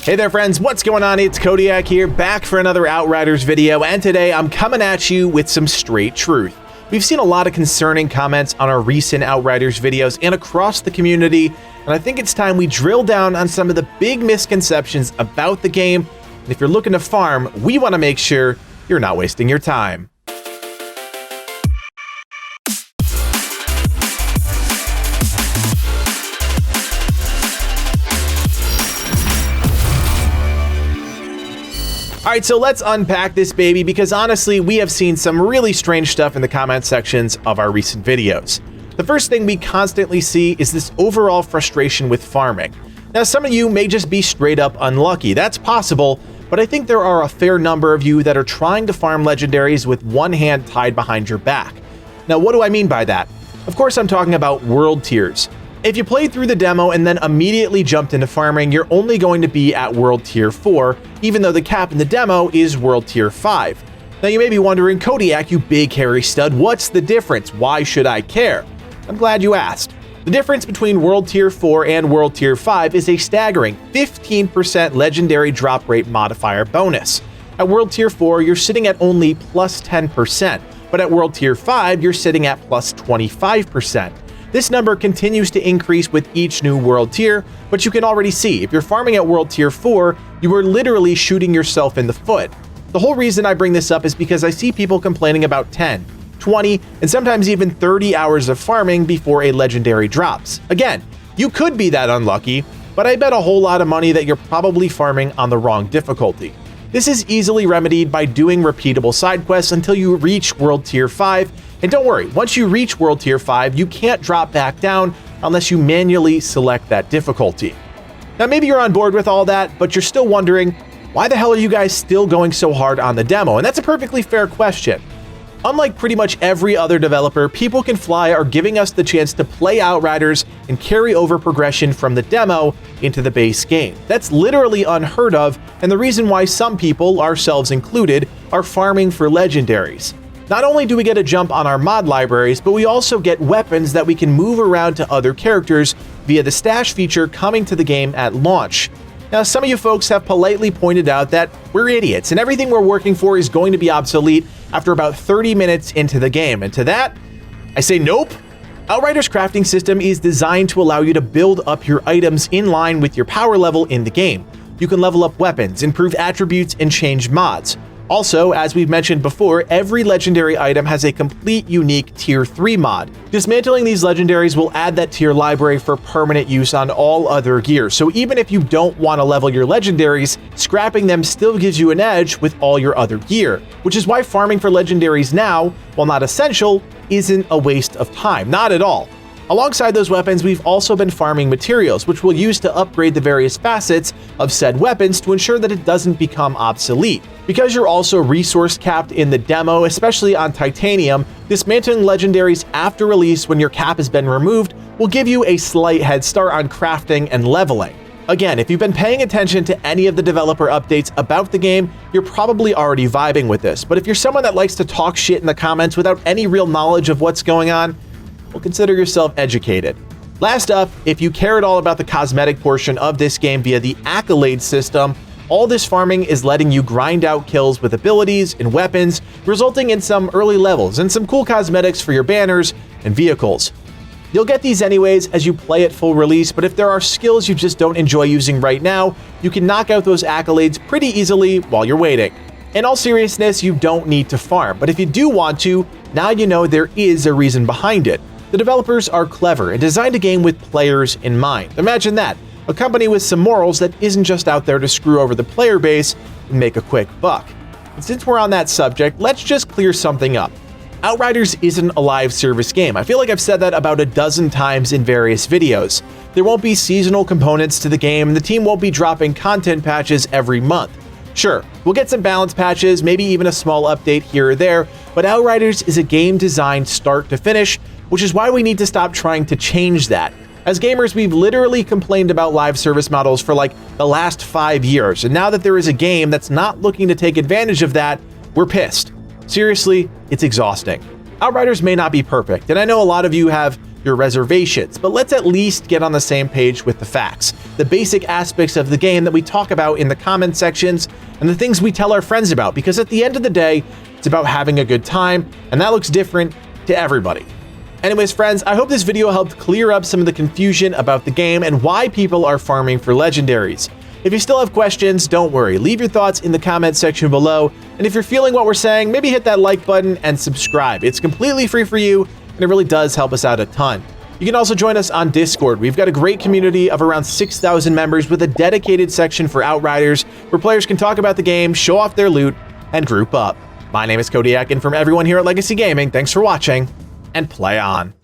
Hey there friends, what's going on? It's Codiak here, back for another Outriders video, and today I'm coming at you with some straight truth. We've seen a lot of concerning comments on our recent Outriders videos and across the community, and I think it's time we drill down on some of the big misconceptions about the game. And if you're looking to farm, we want to make sure you're not wasting your time. Alright, so let's unpack this baby, because honestly, we have seen some really strange stuff in the comment sections of our recent videos. The first thing we constantly see is this overall frustration with farming. Now, some of you may just be straight up unlucky. That's possible, but I think there are a fair number of you that are trying to farm legendaries with one hand tied behind your back. Now, what do I mean by that? Of course, I'm talking about world tiers. If you played through the demo and then immediately jumped into farming, you're only going to be at World Tier 4, even though the cap in the demo is World Tier 5. Now you may be wondering, Codiak, you big hairy stud, what's the difference? Why should I care? I'm glad you asked. The difference between World Tier 4 and World Tier 5 is a staggering 15% legendary drop rate modifier bonus. At World Tier 4, you're sitting at only plus 10%, but at World Tier 5, you're sitting at plus 25%. This number continues to increase with each new world tier, but you can already see if you're farming at World Tier 4, you are literally shooting yourself in the foot. The whole reason I bring this up is because I see people complaining about 10, 20, and sometimes even 30 hours of farming before a legendary drops. Again, you could be that unlucky, but I bet a whole lot of money that you're probably farming on the wrong difficulty. This is easily remedied by doing repeatable side quests until you reach World Tier 5. And don't worry, once you reach World Tier 5, you can't drop back down unless you manually select that difficulty. Now maybe you're on board with all that, but you're still wondering, why the hell are you guys still going so hard on the demo? And that's a perfectly fair question. Unlike pretty much every other developer, People Can Fly are giving us the chance to play Outriders and carry over progression from the demo into the base game. That's literally unheard of, and the reason why some people, ourselves included, are farming for legendaries. Not only do we get a jump on our mod libraries, but we also get weapons that we can move around to other characters via the stash feature coming to the game at launch. Now, some of you folks have politely pointed out that we're idiots and everything we're working for is going to be obsolete after about 30 minutes into the game, and to that, I say nope. Outriders' crafting system is designed to allow you to build up your items in line with your power level in the game. You can level up weapons, improve attributes, and change mods. Also, as we've mentioned before, every legendary item has a complete unique Tier 3 mod. Dismantling these legendaries will add that tier library for permanent use on all other gear, so even if you don't want to level your legendaries, scrapping them still gives you an edge with all your other gear, which is why farming for legendaries now, while not essential, isn't a waste of time, not at all. Alongside those weapons, we've also been farming materials, which we'll use to upgrade the various facets of said weapons to ensure that it doesn't become obsolete. Because you're also resource capped in the demo, especially on titanium, dismantling legendaries after release when your cap has been removed will give you a slight head start on crafting and leveling. Again, if you've been paying attention to any of the developer updates about the game, you're probably already vibing with this. But if you're someone that likes to talk shit in the comments without any real knowledge of what's going on, well, consider yourself educated. Last up, if you care at all about the cosmetic portion of this game via the accolade system, all this farming is letting you grind out kills with abilities and weapons, resulting in some early levels and some cool cosmetics for your banners and vehicles. You'll get these anyways as you play at full release, but if there are skills you just don't enjoy using right now, you can knock out those accolades pretty easily while you're waiting. In all seriousness, you don't need to farm, but if you do want to, now you know there is a reason behind it. The developers are clever and designed a game with players in mind. Imagine that, a company with some morals that isn't just out there to screw over the player base and make a quick buck. And since we're on that subject, let's just clear something up. Outriders isn't a live service game. I feel like I've said that about a dozen times in various videos. There won't be seasonal components to the game, and the team won't be dropping content patches every month. Sure, we'll get some balance patches, maybe even a small update here or there, but Outriders is a game designed start to finish, which is why we need to stop trying to change that. As gamers, we've literally complained about live service models for like the last 5 years, and now that there is a game that's not looking to take advantage of that, we're pissed. Seriously, it's exhausting. Outriders may not be perfect, and I know a lot of you have your reservations, but let's at least get on the same page with the facts, the basic aspects of the game that we talk about in the comment sections, and the things we tell our friends about, because at the end of the day, it's about having a good time, and that looks different to everybody. Anyways, friends, I hope this video helped clear up some of the confusion about the game and why people are farming for legendaries. If you still have questions, don't worry, leave your thoughts in the comment section below, and if you're feeling what we're saying, maybe hit that like button and subscribe. It's completely free for you, and it really does help us out a ton. You can also join us on Discord. We've got a great community of around 6,000 members with a dedicated section for Outriders, where players can talk about the game, show off their loot, and group up. My name is Codiak, and from everyone here at Legacy Gaming, thanks for watching, and play on.